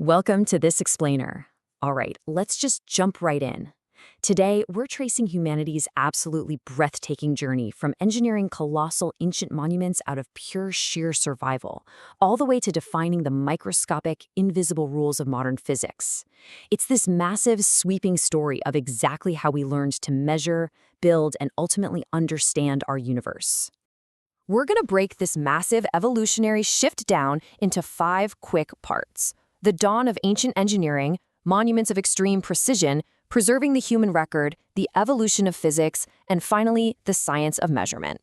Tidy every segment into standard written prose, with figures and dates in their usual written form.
Welcome to This Explainer. All right, let's just jump right in. Today, we're tracing humanity's absolutely breathtaking journey from engineering colossal ancient monuments out of pure sheer survival, all the way to defining the microscopic, invisible rules of modern physics. It's this massive, sweeping story of exactly how we learned to measure, build, and ultimately understand our universe. We're going to break this massive evolutionary shift down into 5 quick parts: the dawn of ancient engineering, monuments of extreme precision, preserving the human record, the evolution of physics, and finally, the science of measurement.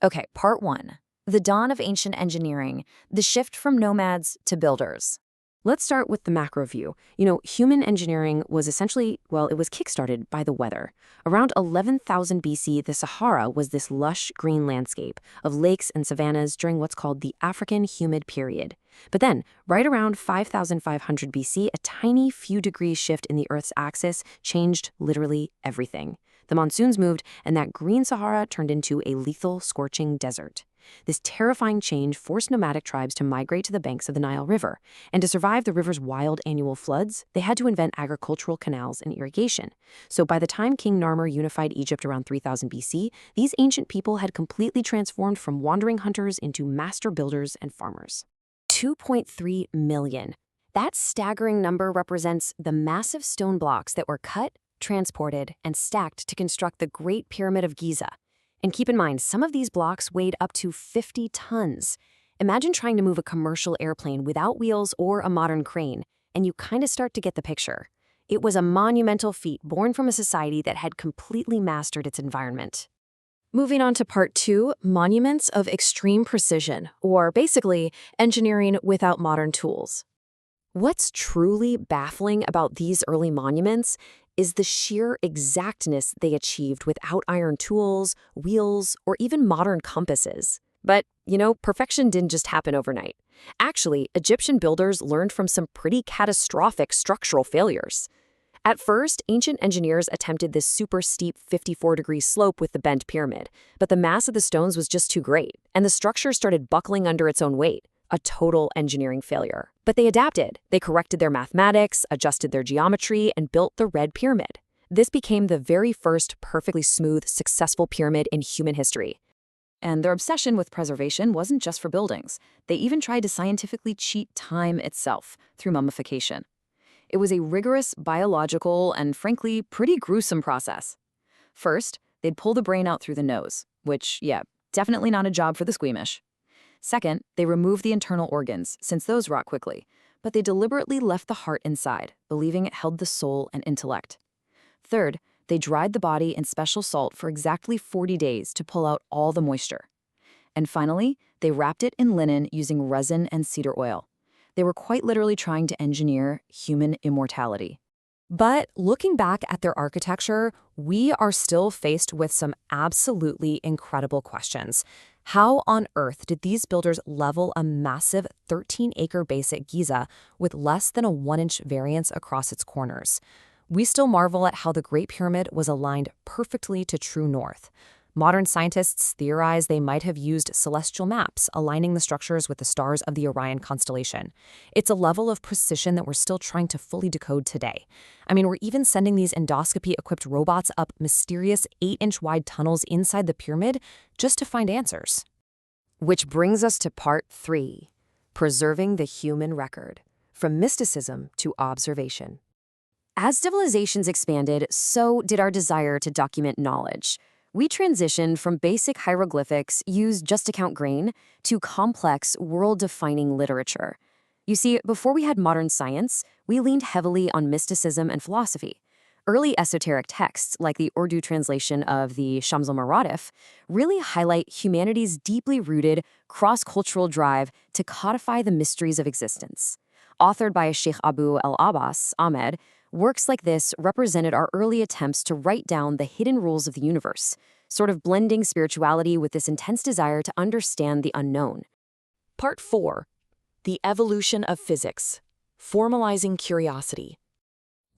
Okay, part 1. The dawn of ancient engineering, the shift from nomads to builders. Let's start with the macro view. Human engineering was essentially, it was kickstarted by the weather. Around 11,000 BC, the Sahara was this lush green landscape of lakes and savannas during what's called the African humid period. But then, right around 5,500 BC, a tiny few degrees shift in the Earth's axis changed literally everything. The monsoons moved, and that green Sahara turned into a lethal, scorching desert. This terrifying change forced nomadic tribes to migrate to the banks of the Nile River, and to survive the river's wild annual floods, they had to invent agricultural canals and irrigation. So by the time King Narmer unified Egypt around 3000 BC, these ancient people had completely transformed from wandering hunters into master builders and farmers. 2.3 million. That staggering number represents the massive stone blocks that were cut, transported, and stacked to construct the Great Pyramid of Giza. And keep in mind, some of these blocks weighed up to 50 tons. Imagine trying to move a commercial airplane without wheels or a modern crane, and you kind of start to get the picture. It was a monumental feat born from a society that had completely mastered its environment. Moving on to part 2, monuments of extreme precision, or basically, engineering without modern tools. What's truly baffling about these early monuments is the sheer exactness they achieved without iron tools, wheels, or even modern compasses. But, perfection didn't just happen overnight. Actually, Egyptian builders learned from some pretty catastrophic structural failures. At first, ancient engineers attempted this super steep 54-degree slope with the bent pyramid, but the mass of the stones was just too great, and the structure started buckling under its own weight. A total engineering failure. But they adapted. They corrected their mathematics, adjusted their geometry, and built the Red Pyramid. This became the very first perfectly smooth, successful pyramid in human history. And their obsession with preservation wasn't just for buildings. They even tried to scientifically cheat time itself through mummification. It was a rigorous, biological, and frankly, pretty gruesome process. First, they'd pull the brain out through the nose, which, definitely not a job for the squeamish. Second, they removed the internal organs, since those rot quickly, but they deliberately left the heart inside, believing it held the soul and intellect. Third, they dried the body in special salt for exactly 40 days to pull out all the moisture. And finally, they wrapped it in linen using resin and cedar oil. They were quite literally trying to engineer human immortality. But looking back at their architecture, we are still faced with some absolutely incredible questions. How on earth did these builders level a massive 13-acre base at Giza with less than a 1-inch variance across its corners? We still marvel at how the Great Pyramid was aligned perfectly to true north. Modern scientists theorize they might have used celestial maps, aligning the structures with the stars of the Orion constellation. It's a level of precision that we're still trying to fully decode today. We're even sending these endoscopy-equipped robots up mysterious 8-inch wide tunnels inside the pyramid just to find answers. Which brings us to part 3, preserving the human record, from mysticism to observation. As civilizations expanded, so did our desire to document knowledge. We transitioned from basic hieroglyphics used just to count grain to complex, world-defining literature. You see, before we had modern science, we leaned heavily on mysticism and philosophy. Early esoteric texts, like the Urdu translation of the Shams al-Ma'arif, really highlight humanity's deeply rooted, cross-cultural drive to codify the mysteries of existence. Authored by Sheikh Abu al-Abbas, Ahmed, works like this represented our early attempts to write down the hidden rules of the universe, sort of blending spirituality with this intense desire to understand the unknown. Part 4. The evolution of physics. Formalizing curiosity.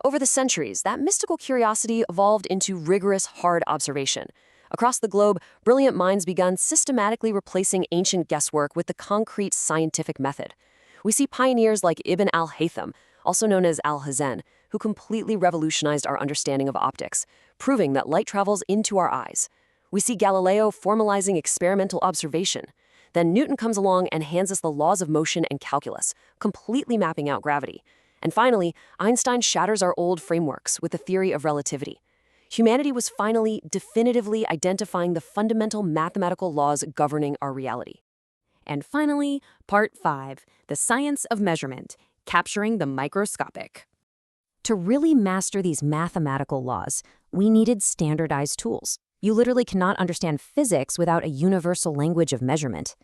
Over the centuries, that mystical curiosity evolved into rigorous, hard observation. Across the globe, brilliant minds began systematically replacing ancient guesswork with the concrete scientific method. We see pioneers like Ibn al-Haytham also known as Alhazen, who completely revolutionized our understanding of optics, proving that light travels into our eyes. We see Galileo formalizing experimental observation. Then Newton comes along and hands us the laws of motion and calculus, completely mapping out gravity. And finally, Einstein shatters our old frameworks with the theory of relativity. Humanity was finally, definitively identifying the fundamental mathematical laws governing our reality. And finally, Part 5, the science of measurement, capturing the microscopic. To really master these mathematical laws, we needed standardized tools. You literally cannot understand physics without a universal language of measurement.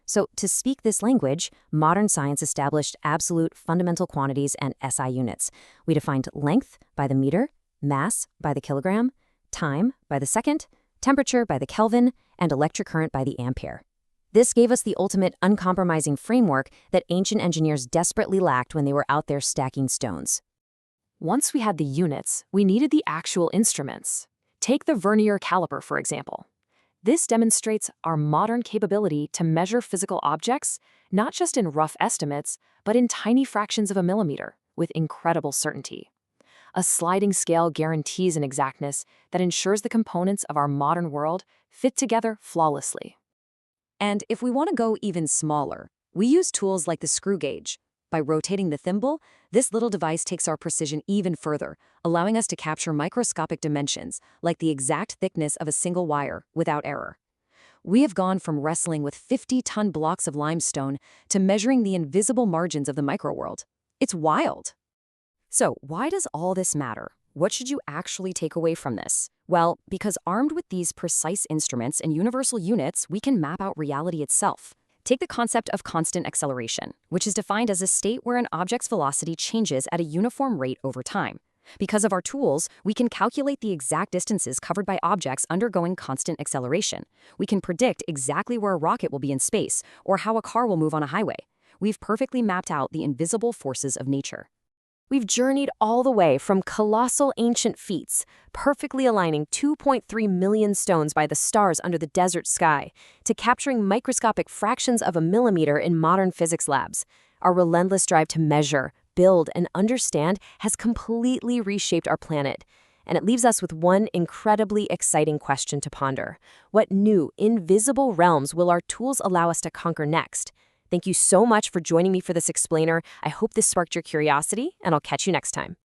So, to speak this language, modern science established absolute fundamental quantities and SI units. We defined length by the meter, mass by the kilogram, time by the second, temperature by the Kelvin, and electric current by the ampere. This gave us the ultimate uncompromising framework that ancient engineers desperately lacked when they were out there stacking stones. Once we had the units, we needed the actual instruments. Take the vernier caliper, for example. This demonstrates our modern capability to measure physical objects, not just in rough estimates, but in tiny fractions of a millimeter, with incredible certainty. A sliding scale guarantees an exactness that ensures the components of our modern world fit together flawlessly. And if we want to go even smaller, we use tools like the screw gauge. By rotating the thimble, this little device takes our precision even further, allowing us to capture microscopic dimensions, like the exact thickness of a single wire, without error. We have gone from wrestling with 50-ton blocks of limestone to measuring the invisible margins of the microworld. It's wild. So, why does all this matter? What should you actually take away from this? Well, because armed with these precise instruments and universal units, we can map out reality itself. Take the concept of constant acceleration, which is defined as a state where an object's velocity changes at a uniform rate over time. Because of our tools, we can calculate the exact distances covered by objects undergoing constant acceleration. We can predict exactly where a rocket will be in space or how a car will move on a highway. We've perfectly mapped out the invisible forces of nature. We've journeyed all the way from colossal ancient feats, perfectly aligning 2.3 million stones by the stars under the desert sky, to capturing microscopic fractions of a millimeter in modern physics labs. Our relentless drive to measure, build, and understand has completely reshaped our planet. And it leaves us with one incredibly exciting question to ponder. What new, invisible realms will our tools allow us to conquer next? Thank you so much for joining me for this explainer. I hope this sparked your curiosity, and I'll catch you next time.